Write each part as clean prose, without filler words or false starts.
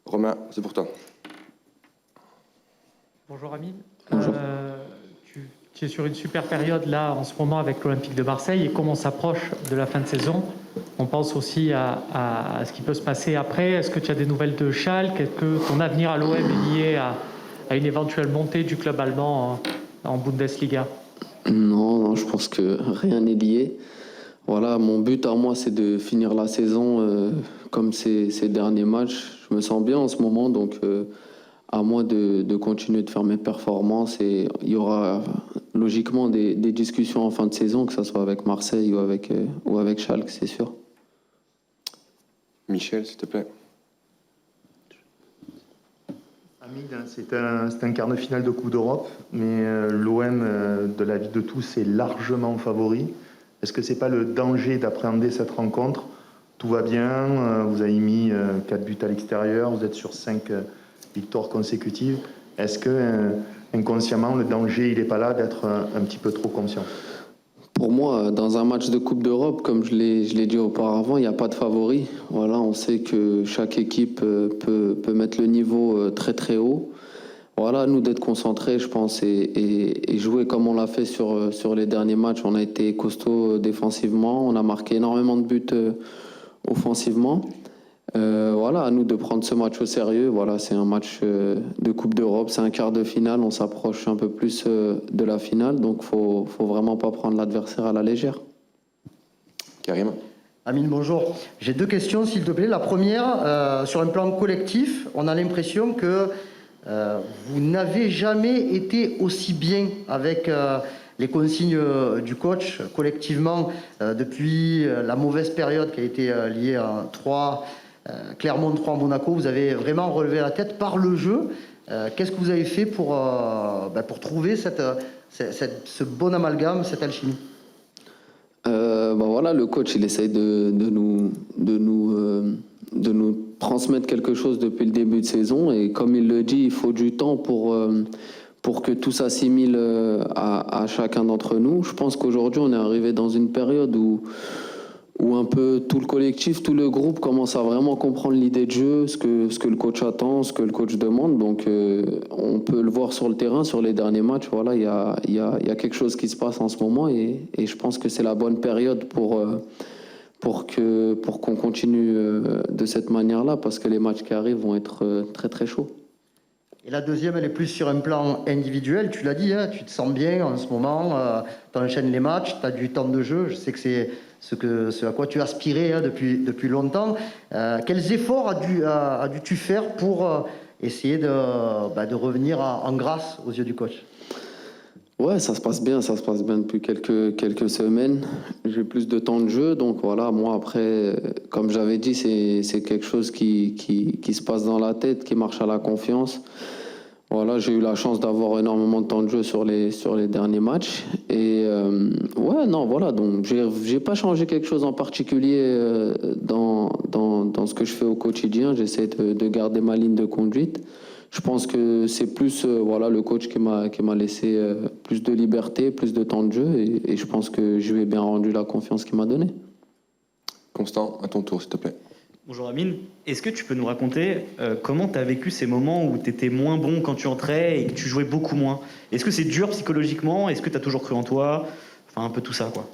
Romain, c'est pour toi. Bonjour Amine. Bonjour. Tu es sur une super période là en ce moment avec l'Olympique de Marseille et comme on s'approche de la fin de saison, on pense aussi à ce qui peut se passer après. Est-ce que tu as des nouvelles de Schalke? Est-ce que ton avenir à l'OM est lié à une éventuelle montée du club allemand en Bundesliga? Non, je pense que rien n'est lié. Voilà, mon but à moi, c'est de finir la saison comme ces derniers matchs. Je me sens bien en ce moment, donc à moi de continuer de faire mes performances. Et il y aura logiquement des discussions en fin de saison, que ce soit avec Marseille ou avec Schalke, c'est sûr. Michel, s'il te plaît. Amine, c'est un quart de finale de Coupe d'Europe, mais l'OM, de l'avis de tous, est largement favori. Est-ce que c'est pas le danger d'appréhender cette rencontre? Tout va bien, vous avez mis 4 buts à l'extérieur, vous êtes sur 5 victoires consécutives. Est-ce que inconsciemment, le danger, il n'est pas là d'être un petit peu trop confiant? Pour moi, dans un match de Coupe d'Europe, comme je l'ai dit auparavant, il n'y a pas de favori. Voilà, on sait que chaque équipe peut mettre le niveau très très haut. Voilà, nous d'être concentrés, je pense, et jouer comme on l'a fait sur les derniers matchs. On a été costaud défensivement, on a marqué énormément de buts offensivement. Voilà, à nous de prendre ce match au sérieux. Voilà, c'est un match de Coupe d'Europe, c'est un quart de finale, on s'approche un peu plus de la finale, donc faut vraiment pas prendre l'adversaire à la légère. Karim. Amine, bonjour. J'ai 2 questions, s'il te plaît. La première, sur un plan collectif, on a l'impression que vous n'avez jamais été aussi bien avec les consignes du coach collectivement depuis la mauvaise période qui a été liée à Clermont 3 Monaco. Vous avez vraiment relevé la tête par le jeu. Qu'est-ce que vous avez fait pour trouver ce bon amalgame, cette alchimie? Voilà, le coach, il essaye de nous transmettre quelque chose depuis le début de saison. Et comme il le dit, il faut du temps pour que tout s'assimile à chacun d'entre nous. Je pense qu'aujourd'hui, on est arrivé dans une période où un peu tout le collectif, tout le groupe commence à vraiment comprendre l'idée de jeu, ce que le coach attend, ce que le coach demande. Donc on peut le voir sur le terrain, sur les derniers matchs. Voilà, il y a quelque chose qui se passe en ce moment et je pense que c'est la bonne période pour qu'on continue de cette manière-là, parce que les matchs qui arrivent vont être très très chauds. Et la deuxième, elle est plus sur un plan individuel. Tu l'as dit, hein, tu te sens bien en ce moment, tu enchaînes les matchs, tu as du temps de jeu. Je sais que c'est ce à quoi tu aspirais depuis longtemps. Quels efforts as-tu faire pour essayer de revenir en grâce aux yeux du coach? Ouais, ça se passe bien depuis quelques semaines. J'ai plus de temps de jeu, donc voilà, moi après, comme j'avais dit, c'est quelque chose qui se passe dans la tête, qui marche à la confiance. Voilà, j'ai eu la chance d'avoir énormément de temps de jeu sur les derniers matchs. Et donc j'ai pas changé quelque chose en particulier dans ce que je fais au quotidien. J'essaie de garder ma ligne de conduite. Je pense que c'est plus le coach qui m'a laissé plus de liberté, plus de temps de jeu, et je pense que je lui ai bien rendu la confiance qu'il m'a donnée. Constant, à ton tour, s'il te plaît. Bonjour Amine, est-ce que tu peux nous raconter comment tu as vécu ces moments où tu étais moins bon quand tu entrais et que tu jouais beaucoup moins? Est-ce que c'est dur psychologiquement? Est-ce que tu as toujours cru en toi? Enfin, un peu tout ça, quoi.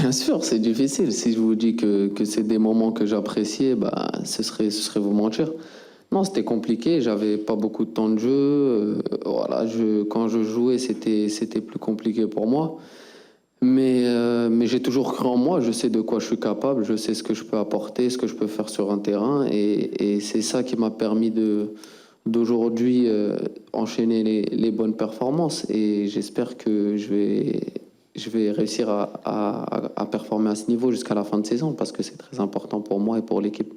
Bien sûr, c'est difficile. Si je vous dis que c'est des moments que j'appréciais, ce serait vous mentir. Non, c'était compliqué, j'avais pas beaucoup de temps de jeu. Quand je jouais, c'était plus compliqué pour moi. Mais j'ai toujours cru en moi, je sais de quoi je suis capable, je sais ce que je peux apporter, ce que je peux faire sur un terrain. Et c'est ça qui m'a permis d'aujourd'hui enchaîner les bonnes performances. Et j'espère que je vais réussir à performer à ce niveau jusqu'à la fin de saison, parce que c'est très important pour moi et pour l'équipe.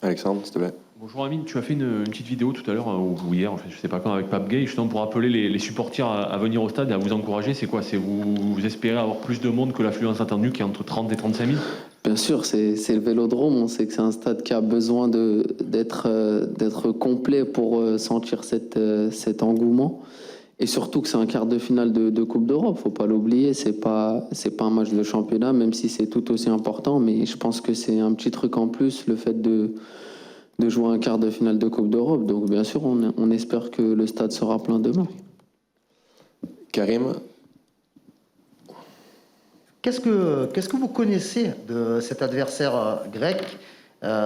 Alexandre, s'il te plaît. Bonjour Amine, tu as fait une petite vidéo tout à l'heure, ou hier, en fait, je sais pas quand, avec Pape Gay, justement pour appeler les supporters à venir au stade et à vous encourager. C'est quoi? C'est vous espérez avoir plus de monde que l'affluence attendue qui est entre 30 et 35 000? Bien sûr, c'est le Vélodrome. On sait que c'est un stade qui a besoin d'être complet pour sentir cet engouement. Et surtout que c'est un quart de finale de Coupe d'Europe, faut pas l'oublier. C'est pas un match de championnat, même si c'est tout aussi important. Mais je pense que c'est un petit truc en plus, le fait de de jouer un quart de finale de Coupe d'Europe. Donc bien sûr, on espère que le stade sera plein demain. Karim, Qu'est-ce que vous connaissez de cet adversaire grec?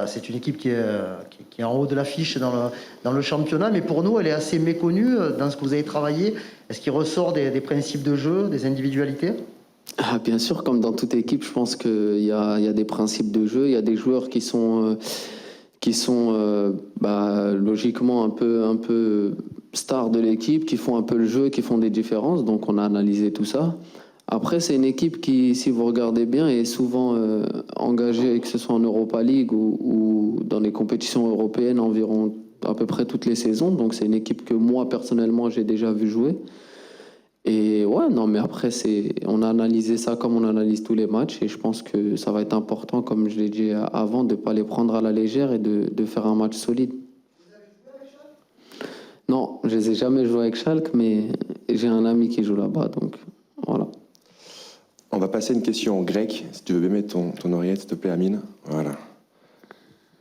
C'est une équipe qui est en haut de l'affiche dans le championnat, mais pour nous, elle est assez méconnue dans ce que vous avez travaillé. Est-ce qu'il ressort des principes de jeu, des individualités? Bien sûr, comme dans toute équipe, je pense qu'il y a des principes de jeu, il y a des joueurs qui sont logiquement un peu stars de l'équipe, qui font un peu le jeu, qui font des différences. Donc on a analysé tout ça. Après, c'est une équipe qui, si vous regardez bien, est souvent engagée, que ce soit en Europa League ou dans les compétitions européennes environ à peu près toutes les saisons. Donc c'est une équipe que moi, personnellement, j'ai déjà vu jouer. Et ouais, non, mais après, on a analysé ça comme on analyse tous les matchs. Et je pense que ça va être important, comme je l'ai dit avant, de ne pas les prendre à la légère et de faire un match solide. Non, je ne les ai jamais joués avec Schalke, mais j'ai un ami qui joue là-bas, donc voilà. on va passer à une question en grec. Si tu veux bien mettre ton oreillette, s'il te plaît, Amine. Voilà.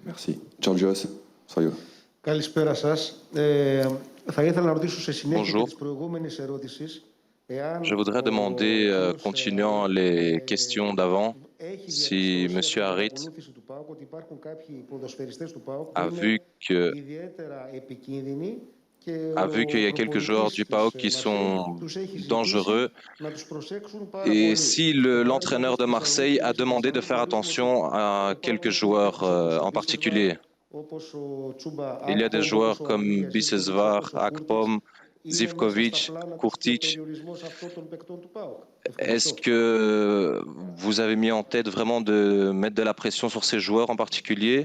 Merci. Georgios, soyez. Καλησπέρα σας. Θα ήθελα να ρωτήσω σε συνέχεια της προηγούμενης ερώτησης. Je voudrais demander, continuant les questions d'avant, si M. Harit a vu qu'il y a quelques joueurs du PAOK qui sont dangereux et si l'entraîneur de Marseille a demandé de faire attention à quelques joueurs en particulier. Il y a des joueurs comme Bisesvar, Akpom, Zivkovic, Kurtic. Est-ce que vous avez mis en tête vraiment de mettre de la pression sur ces joueurs en particulier?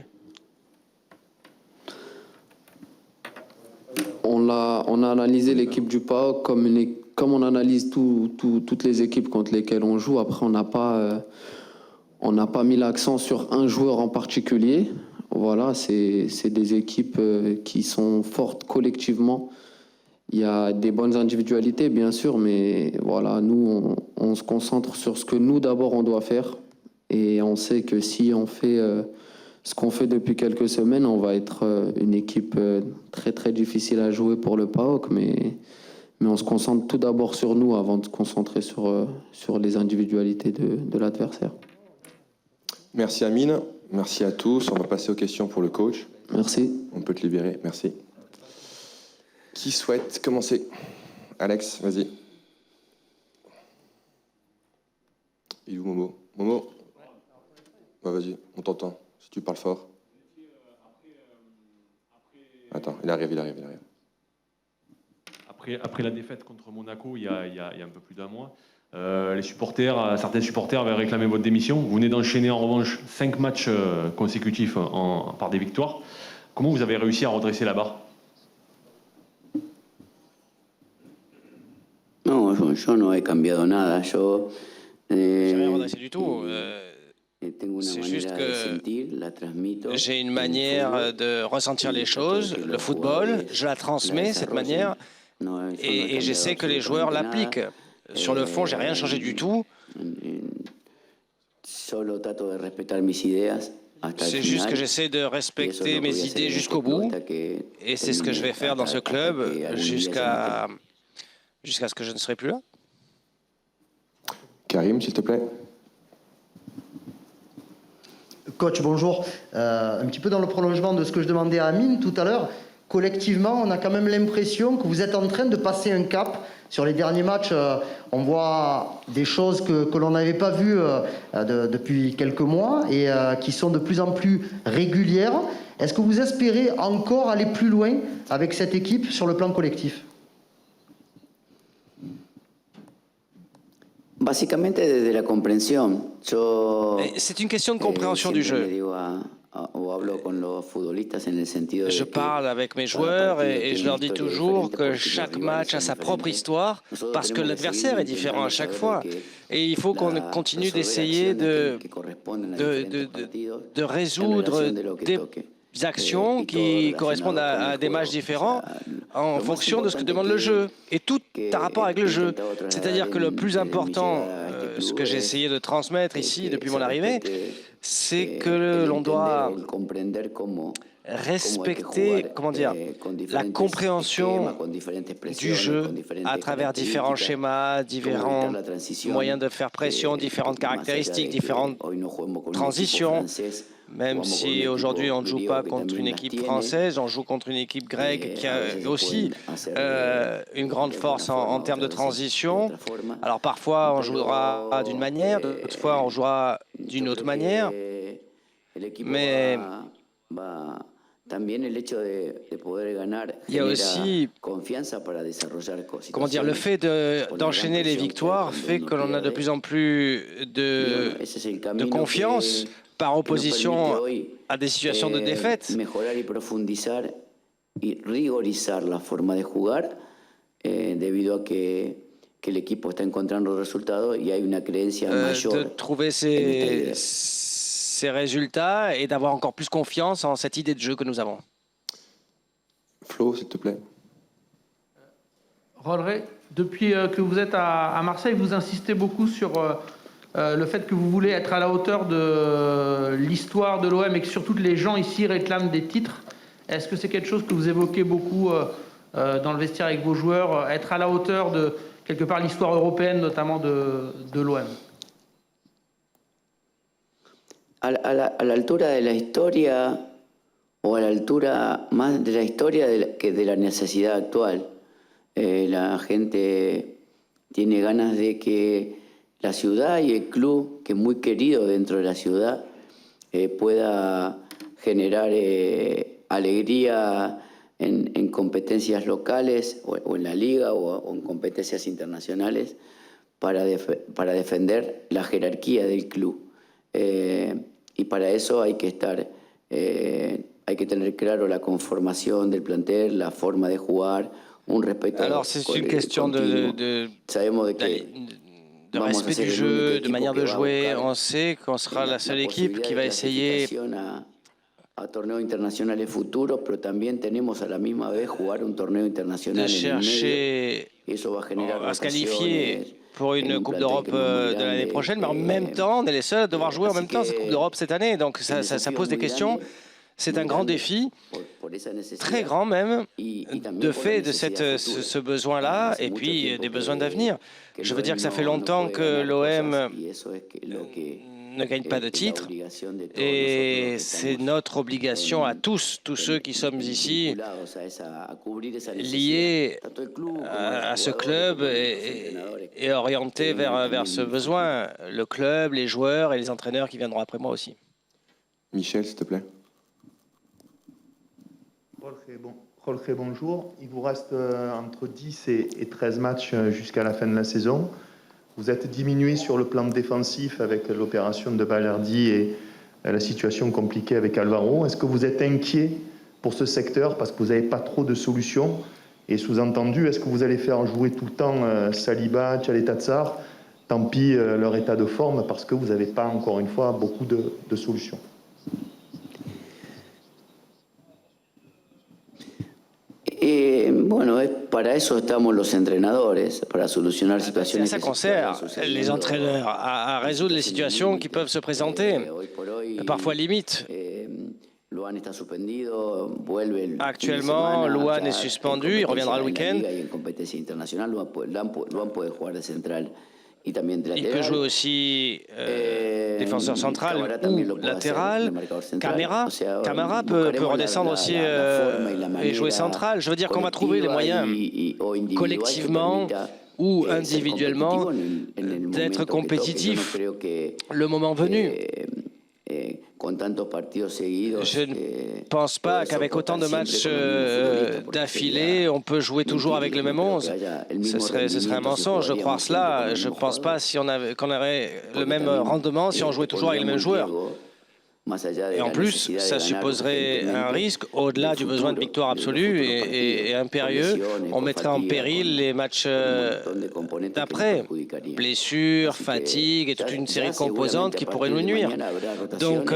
On a analysé l'équipe du PAOK comme on analyse toutes les équipes contre lesquelles on joue. Après, on n'a pas mis l'accent sur un joueur en particulier. Voilà, c'est des équipes qui sont fortes collectivement. Il y a des bonnes individualités, bien sûr, mais voilà, nous, on se concentre sur ce que nous, d'abord, on doit faire. Et on sait que si on fait ce qu'on fait depuis quelques semaines, on va être une équipe très, très difficile à jouer pour le PAOK, mais on se concentre tout d'abord sur nous avant de se concentrer sur les individualités de l'adversaire. Merci, Amine. Merci à tous. On va passer aux questions pour le coach. Merci. On peut te libérer. Merci. Qui souhaite commencer? Alex, vas-y. Il est où Momo? Momo? Ouais, vas-y, on t'entend. Si tu parles fort. Attends, il arrive. Après la défaite contre Monaco, il y a un peu plus d'un mois, certains supporters avaient réclamé votre démission. Vous venez d'enchaîner en revanche 5 matchs consécutifs par des victoires. Comment vous avez réussi à redresser la barre? No, yo no he cambiado nada. Yo J'ai rien redressé du tout. tengo una C'est manera juste de que sentir, la transmito. j'ai une manière de ressentir les choses, le football, je la transmets, cette manière, et j'essaie que les joueurs l'appliquent. Sur le fond, j'ai rien changé du tout. Solo trato de respetar mis ideas hasta el C'est juste final. que j'essaie de respecter mes idées jusqu'au bout, et c'est ce que je vais faire dans ce club jusqu'à ce que je ne serai plus là. Karim, s'il te plaît. Coach, bonjour. Un petit peu dans le prolongement de ce que je demandais à Amine tout à l'heure, collectivement, on a quand même l'impression que vous êtes en train de passer un cap. Sur les derniers matchs, on voit des choses que l'on n'avait pas vues depuis quelques mois et qui sont de plus en plus régulières. Est-ce que vous espérez encore aller plus loin avec cette équipe sur le plan collectif? Básicamente desde la comprensión. C'est une question de compréhension du jeu. Je parle avec mes joueurs et je leur dis toujours que chaque match a sa propre histoire parce que l'adversaire est différent à chaque fois. Et il faut qu'on continue d'essayer de résoudre des actions qui correspondent à des matchs différents en fonction de ce que demande le jeu. Et tout a rapport avec le jeu. C'est-à-dire que le plus important, ce que j'ai essayé de transmettre ici depuis mon arrivée, c'est que l'on doit respecter, comment dire, la compréhension du jeu à travers différents schémas, différents moyens de faire pression, différentes caractéristiques, différentes transitions. Même si aujourd'hui on ne joue pas contre une équipe française, on joue contre une équipe grecque qui a aussi une grande force en termes de transition. Alors parfois on jouera d'une manière, d'autres fois on jouera d'une autre manière. Mais il y a aussi, comment dire, le fait d'enchaîner les victoires fait que l'on a de plus en plus de confiance par opposition à des situations de défaite. De trouver ces résultats et d'avoir encore plus confiance en cette idée de jeu que nous avons. Flo, s'il te plaît. Rolleray, depuis que vous êtes à Marseille, vous insistez beaucoup sur le fait que vous voulez être à la hauteur de l'histoire de l'OM et que surtout les gens ici réclament des titres. Est-ce que c'est quelque chose que vous évoquez beaucoup dans le vestiaire avec vos joueurs, être à la hauteur de, quelque part, l'histoire européenne, notamment de l'OM? A la altura de la historia o a la altura más de la historia que de la necesidad actual. La gente tiene ganas de que la ciudad y el club, que es muy querido dentro de la ciudad, pueda generar alegría en competencias locales o en la liga o en competencias internacionales para defender la jerarquía del club. Y para eso hay que tener claro la conformación del plantel, la forma de jugar, un respeto. Alors c'est une question de respect du jeu, de manière de jouer. On sait qu'on sera la seule équipe qui va essayer a torneos internacionales futuros, pero también tenemos a la misma vez jugar un torneo internacional de chercher à se qualifier pour une Coupe d'Europe de l'année prochaine, mais en même temps, on est les seuls à devoir jouer en même temps cette Coupe d'Europe cette année. Donc ça pose des questions. C'est un grand défi, très grand même, de fait de ce besoin-là et puis des besoins d'avenir. Je veux dire que ça fait longtemps que l'OM ne gagne pas de titre et c'est notre obligation à tous ceux qui sommes ici liés à ce club et orientés vers ce besoin. Le club, les joueurs et les entraîneurs qui viendront après moi aussi. Michel, s'il te plaît. Jorge, bonjour. Il vous reste entre 10 et 13 matchs jusqu'à la fin de la saison. Vous êtes diminué sur le plan défensif avec l'opération de Balerdi et la situation compliquée avec Alvaro. Est-ce que vous êtes inquiet pour ce secteur parce que vous n'avez pas trop de solutions? Et sous-entendu, est-ce que vous allez faire jouer tout le temps Saliba, Tchaletatsar? Tant pis leur état de forme parce que vous n'avez pas, encore une fois, beaucoup de solutions. Bueno, para eso estamos los entrenadores, para solucionar situaciones. Ça concerne les entraîneurs à résoudre les situations qui peuvent se présenter, parfois limites. Actuellement, Luan est suspendu, il reviendra le week-end. Il peut jouer aussi défenseur central ou latéral. Camara peut redescendre aussi et jouer central. Je veux dire qu'on va trouver les moyens collectivement ou individuellement d'être compétitif le moment venu. Je ne pense pas qu'avec autant de matchs d'affilée, on peut jouer toujours avec le même 11. Ce serait un mensonge de croire cela. Je ne pense pas qu'on aurait le même rendement si on jouait toujours avec les mêmes joueurs. Et en plus, ça supposerait un risque au-delà du besoin de victoire absolue et impérieux. On mettrait en péril les matchs d'après. Blessures, fatigue et toute une série de composantes qui pourraient nous nuire. Donc,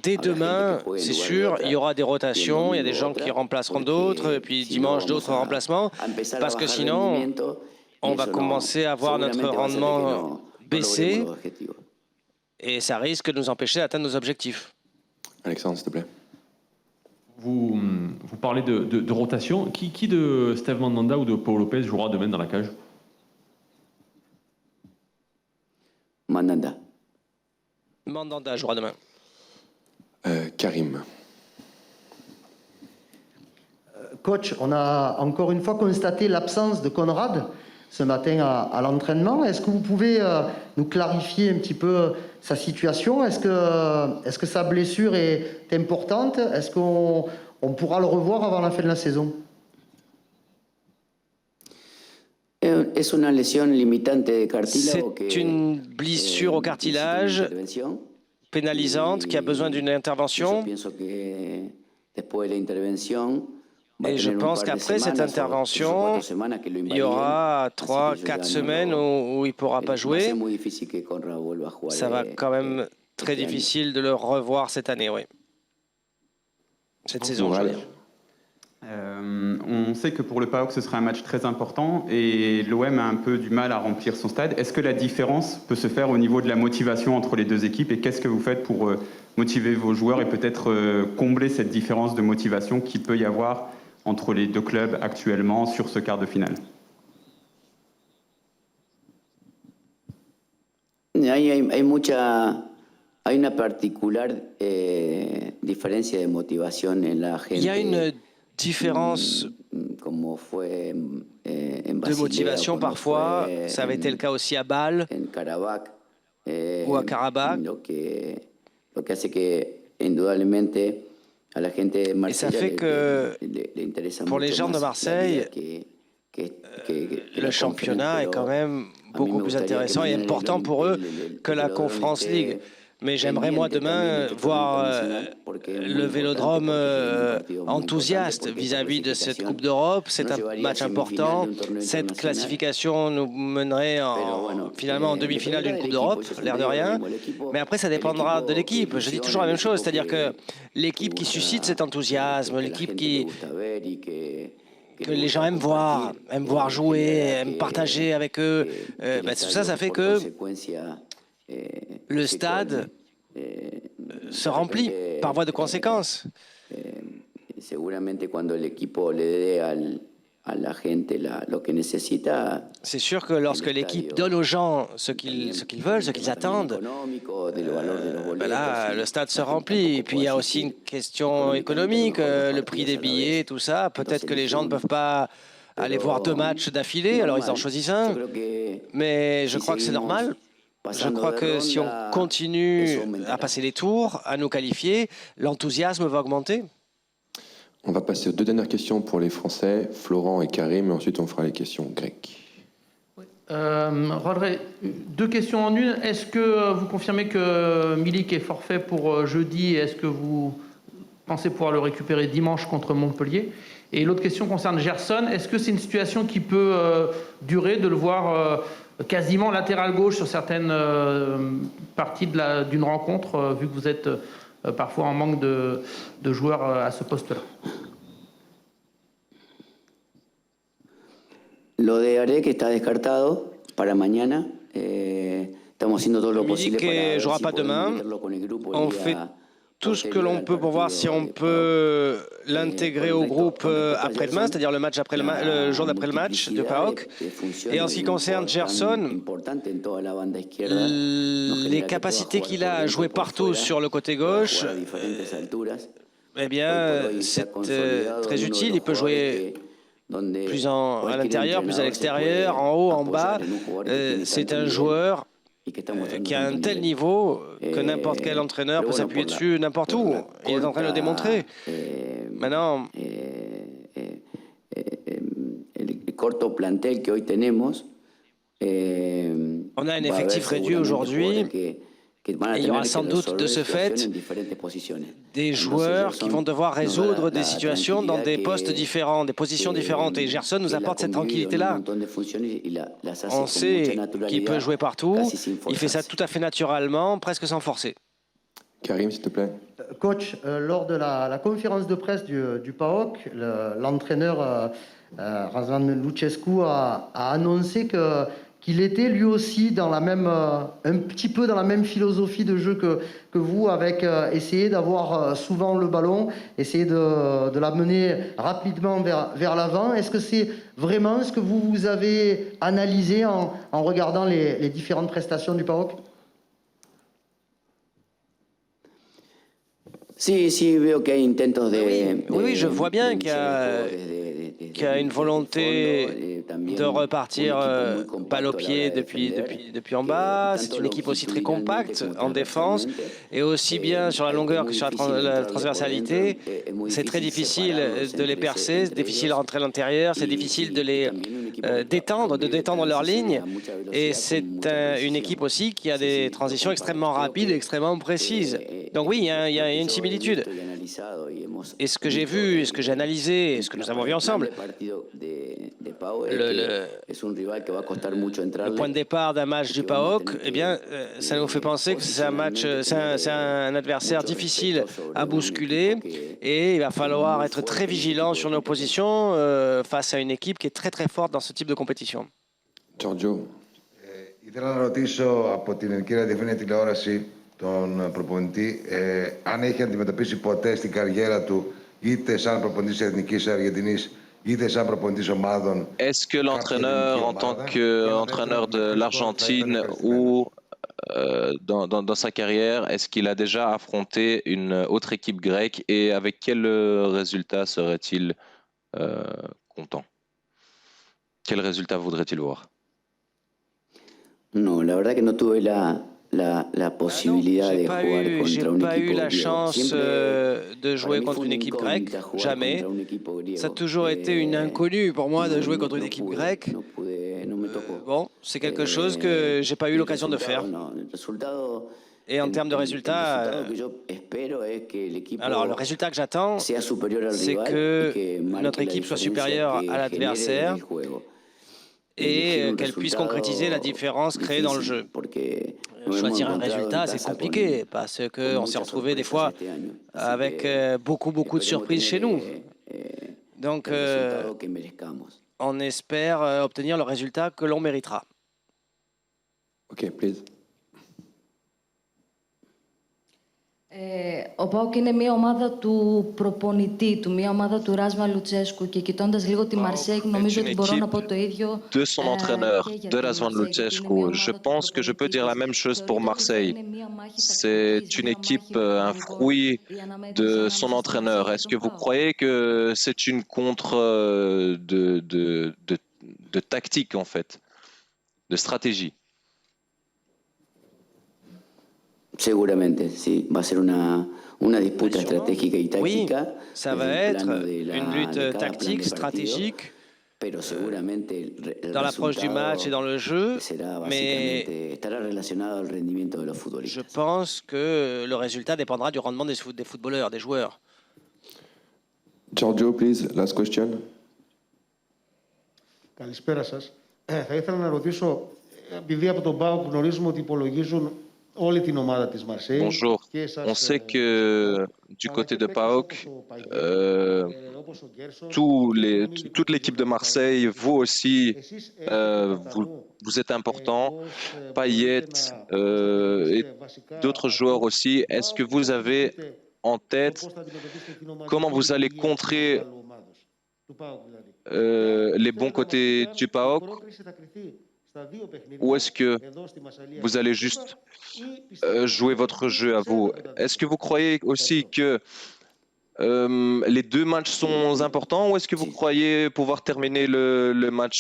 dès demain, c'est sûr, il y aura des rotations. Il y a des gens qui remplaceront d'autres, puis dimanche, d'autres remplacements. Parce que sinon, on va commencer à voir notre rendement baisser. Et ça risque de nous empêcher d'atteindre nos objectifs. Alexandre, s'il te plaît. vous parlez de rotation. Qui de Steve Mandanda ou de Pau Lopez jouera demain dans la cage? Mandanda. Mandanda jouera demain. Karim. Coach, on a encore une fois constaté l'absence de Conrad ce matin à l'entraînement. Est-ce que vous pouvez nous clarifier un petit peu sa situation? Est-ce que sa blessure est importante? Est-ce qu'on pourra le revoir avant la fin de la saison? Es una lesión limitante de cartílago. C'est une blessure au cartilage pénalisante qui a besoin d'une intervention. Et je pense qu'après cette intervention, il y aura 3-4 semaines où il ne pourra pas jouer. Ça va quand même très difficile de le revoir cette année, oui. Cette saison, je veux dire. On sait que pour le PAOK, ce sera un match très important et l'OM a un peu du mal à remplir son stade. Est-ce que la différence peut se faire au niveau de la motivation entre les deux équipes et qu'est-ce que vous faites pour motiver vos joueurs et peut-être combler cette différence de motivation qu'il peut y avoir entre les deux clubs actuellement sur ce quart de finale? Hay una particular diferencia de motivación en la gente. Il y a une différence de motivation parfois. Ça avait été le cas aussi à Bâle ou à Karabakh. Et ça fait que pour les gens de Marseille, le championnat est quand même beaucoup plus intéressant et important pour eux que la Conference League. Mais j'aimerais, moi, demain, voir le Vélodrome enthousiaste vis-à-vis de cette Coupe d'Europe. C'est un match important. Cette classification nous mènerait finalement en demi-finale d'une Coupe d'Europe, l'air de rien. Mais après, ça dépendra de l'équipe. Je dis toujours la même chose, c'est-à-dire que l'équipe qui suscite cet enthousiasme, l'équipe que les gens aiment voir jouer, aiment partager avec eux, tout ça, ça fait que le stade se remplit par voie de conséquence. C'est sûr que lorsque l'équipe donne aux gens ce qu'ils veulent, ce qu'ils attendent, là, le stade se remplit. Et puis il y a aussi une question économique, le prix des billets, tout ça. Peut-être que les gens ne peuvent pas aller voir 2 matchs d'affilée, alors ils en choisissent un. Mais je crois que c'est normal. Je crois que si on continue à passer les tours, à nous qualifier, l'enthousiasme va augmenter. On va passer aux 2 dernières questions pour les Français, Florent et Karim, et ensuite on fera les questions grecques. Rodri, 2 questions en une. Est-ce que vous confirmez que Milik est forfait pour jeudi? Est-ce que vous pensez pouvoir le récupérer dimanche contre Montpellier? Et l'autre question concerne Gerson. Est-ce que c'est une situation qui peut durer, de le voir quasiment latéral gauche sur certaines parties d'une rencontre, vu que vous êtes parfois en manque de joueurs à ce poste-là? Lo de Arek está descartado para mañana. Estamos haciendo todo lo posible para jouera pas demain. On fait tout ce que l'on peut pour voir si on peut l'intégrer au groupe après-demain, c'est-à-dire le jour d'après le match de PAOK. Et en ce qui concerne Gerson, les capacités qu'il a à jouer partout sur le côté gauche, eh bien, c'est très utile. Il peut jouer plus à l'intérieur, plus à l'extérieur, en haut, en bas. C'est un joueur qui a un tel niveau que n'importe quel entraîneur peut s'appuyer dessus n'importe où. Il est en train de le démontrer. Maintenant, on a un effectif réduit aujourd'hui. Et il y aura sans doute de ce fait des joueurs qui vont devoir résoudre des situations dans des postes différents, des positions différentes. Et Gerson nous apporte cette tranquillité-là. On sait qu'il peut jouer partout. Il fait ça tout à fait naturellement, presque sans forcer. Karim, s'il te plaît. Coach, lors de la conférence de presse du PAOK, l'entraîneur Razvan Lucescu a annoncé qu'il était lui aussi dans la même, un petit peu dans la même philosophie de jeu que vous, avec essayer d'avoir souvent le ballon, essayer de l'amener rapidement vers l'avant. Est-ce que c'est vraiment ce que vous avez analysé en regardant les différentes prestations du PAOK? Sí, veo que hay intentos Oui, je vois bien qu'il y a une volonté de repartir balle au pied depuis en bas. C'est une équipe aussi très compacte en défense et aussi bien sur la longueur que sur la transversalité. C'est très difficile de les percer, c'est difficile de rentrer à l'intérieur, c'est difficile de les détendre leur ligne. Et c'est une équipe aussi qui a des transitions extrêmement rapides et extrêmement précises. Donc oui, il y a une similitude. Et ce que j'ai vu, et ce que j'ai analysé, et ce que nous avons vu ensemble, le point de départ d'un match du PAOK, eh bien, ça nous fait penser que c'est un adversaire difficile à bousculer et il va falloir être très vigilant sur nos positions face à une équipe qui est très très forte dans ce type de compétition. Giorgio. Ήθελα να ρωτήσω από την κυρία Διευθύνη τηλεόραση τον προπονητή αν έχει αντιμετωπίσει ποτέ στην καριέρα του είτε σαν προπονητής Εθνικής Αργεντινής είτε σαν προπονητής ομάδων. Est-ce que l'entraîneur, en tant qu'entraîneur de l'Argentine ou dans sa carrière, est-ce qu'il a déjà affronté une autre équipe grecque et avec quel résultat serait-il content? Quel résultat voudrait-il voir? No, la verdad que no tuve la posibilidad de jugar contra un J'ai pas eu equipo la griego. chance de jouer contre une équipe grecque, jamais. Ça a toujours été une inconnue pour moi de jouer contre une équipe grecque. Bon, c'est quelque chose que j'ai pas eu l'occasion de faire. Et en termes de résultats, alors le résultat que j'attends, c'est que notre équipe soit supérieure à l'adversaire et qu'elle puisse concrétiser la différence créée dans le jeu. Choisir un résultat, c'est compliqué parce qu'on s'est retrouvé des fois avec beaucoup de surprises chez nous. Donc, on espère obtenir le résultat que l'on méritera. Ok, please. Ο ΠΑΟΚ είναι μια ομάδα του προπονητή του, μια ομάδα του Ράσμα Λουτσέσκου και κοιτώντας λίγο τη Μαρσέιγ νομίζω ότι μπορώ να πω το ίδιο. De son entraîneur, de Razvan Lucescu. Je pense que je peux dire la même chose pour Marseille. C'est une équipe, un fruit de son entraîneur. Est-ce que vous croyez que c'est une contre de tactique en fait, de stratégie? Seguramente, sí. Va a ser una disputa estratégica y táctica. Oui, ça va être une lutte tactique, stratégique, dans l'approche du match et dans le jeu, mais je pense que le résultat dépendra du rendement des footballeurs, des joueurs. Giorgio, please, last question. Καλησπέρα σας. Θα ήθελα να ρωτήσω, επειδή από τον ΠΑΟΚ γνωρίζουμε ότι υπολογίζουν Bonjour. On sait que du côté de PAOK, toute l'équipe de Marseille, vous aussi, vous êtes important, Payet et d'autres joueurs aussi. Est-ce que vous avez en tête comment vous allez contrer les bons côtés du PAOK? Ou est-ce que vous allez juste jouer votre jeu à vous? Est-ce que vous croyez aussi que les deux matchs sont importants ou est-ce que vous croyez pouvoir terminer le match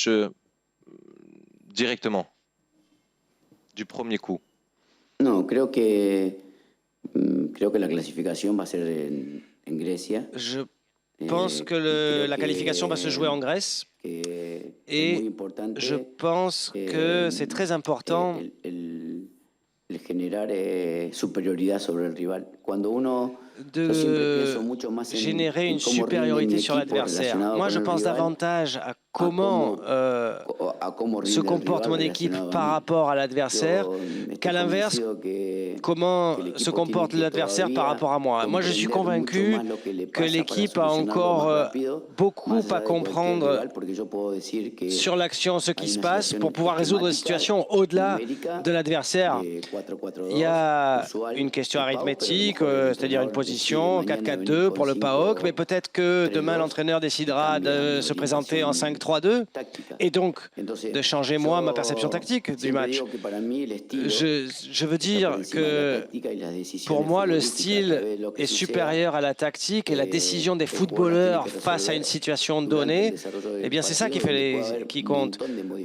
directement du premier coup? Non, creo que la clasificación va a ser en Grecia. Je pense que la qualification va se jouer en Grèce et je pense que c'est très important de générer une supériorité sur l'adversaire. Moi, je pense davantage à comment se comporte mon équipe par rapport à l'adversaire qu'à l'inverse, comment se comporte l'adversaire par rapport à moi. Moi, je suis convaincu que l'équipe a encore beaucoup à comprendre sur l'action, ce qui se passe, pour pouvoir résoudre les situations au-delà de l'adversaire. Il y a une question arithmétique, c'est-à-dire une position 4-4-2 pour le PAOK, mais peut-être que demain l'entraîneur décidera de se présenter en 5-3-2 et donc de changer moi ma perception tactique du match. Je veux dire que pour moi le style est supérieur à la tactique et la décision des footballeurs face à une situation donnée, eh bien c'est ça qui compte.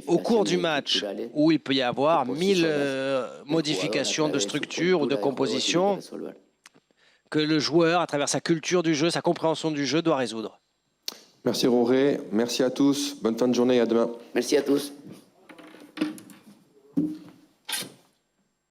Au cours du match où il peut y avoir 1000 modifications de structure ou de composition, que le joueur, à travers sa culture du jeu, sa compréhension du jeu, doit résoudre. Merci Roré, merci à tous, bonne fin de journée et à demain. Merci à tous.